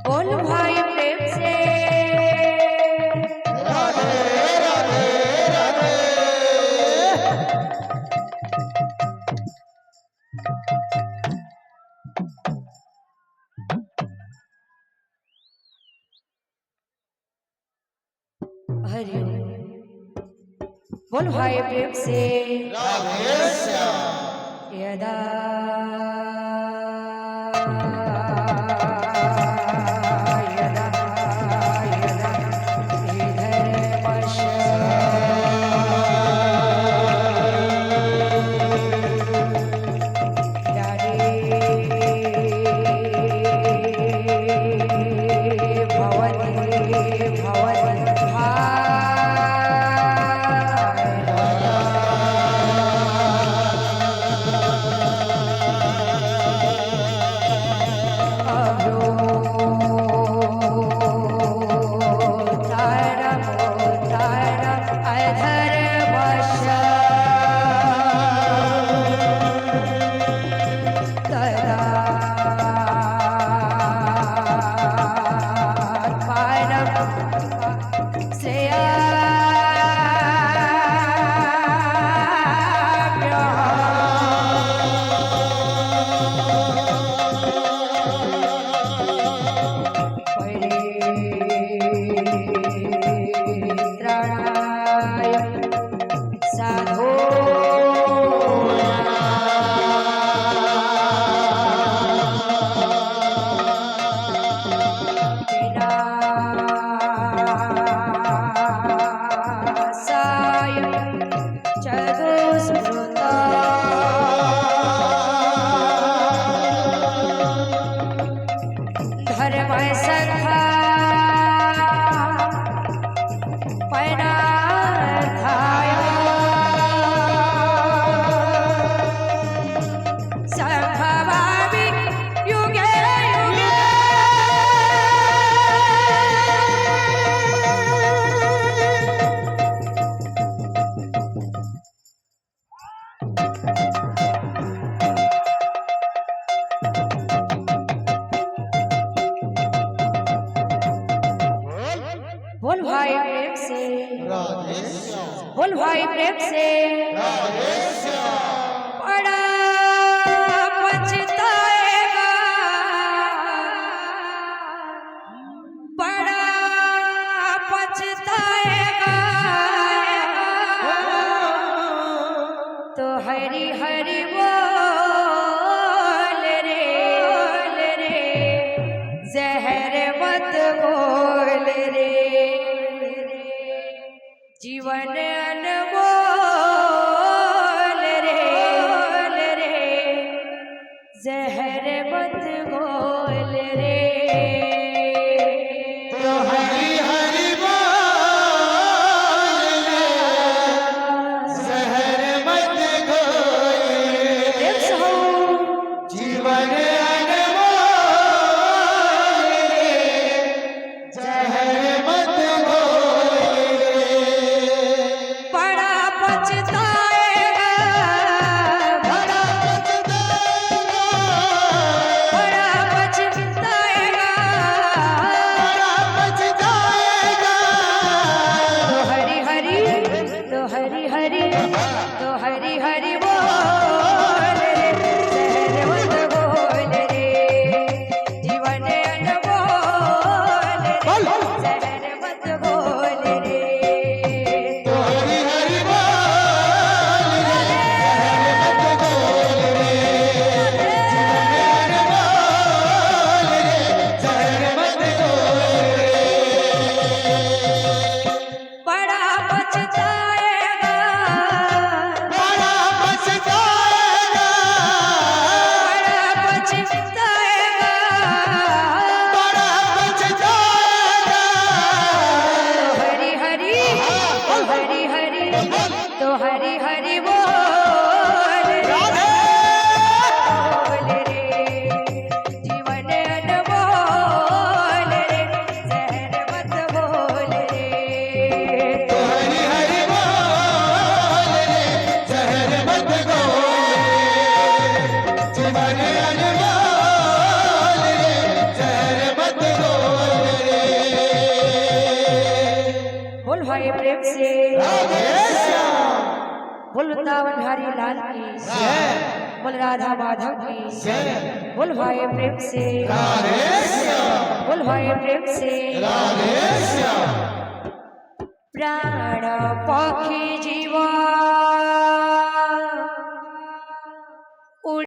बोल भाई प्रेम से राधे राधे राधे। हरि बोल भाई प्रेम से राधे श्याम। यदा बोल भाई प्रेम से राधे श्याम। बोल भाई प्रेम से राधे श्याम। बड़ा पछताएगा बड़ा पछताएगा तो हरी हरी बोल रे जहर मत बोल रे जीवन अनमोल रे जहर मत बोल रे तो हरि हरि बोल रे जहर मत घोल रे जीवन अनमोल रे जहर मत घोल रे बड़ा पछताएगा बड़ा पछताएगा बड़ा पछताएगा भाई प्रेम से राधे श्याम बोल वृंदावन हरि लाल की जय बोल राधा माधव की जय बोल भाई प्रेम से राधे श्याम बोल भाई प्रेम से राधे श्याम प्राण पक्षी जीवन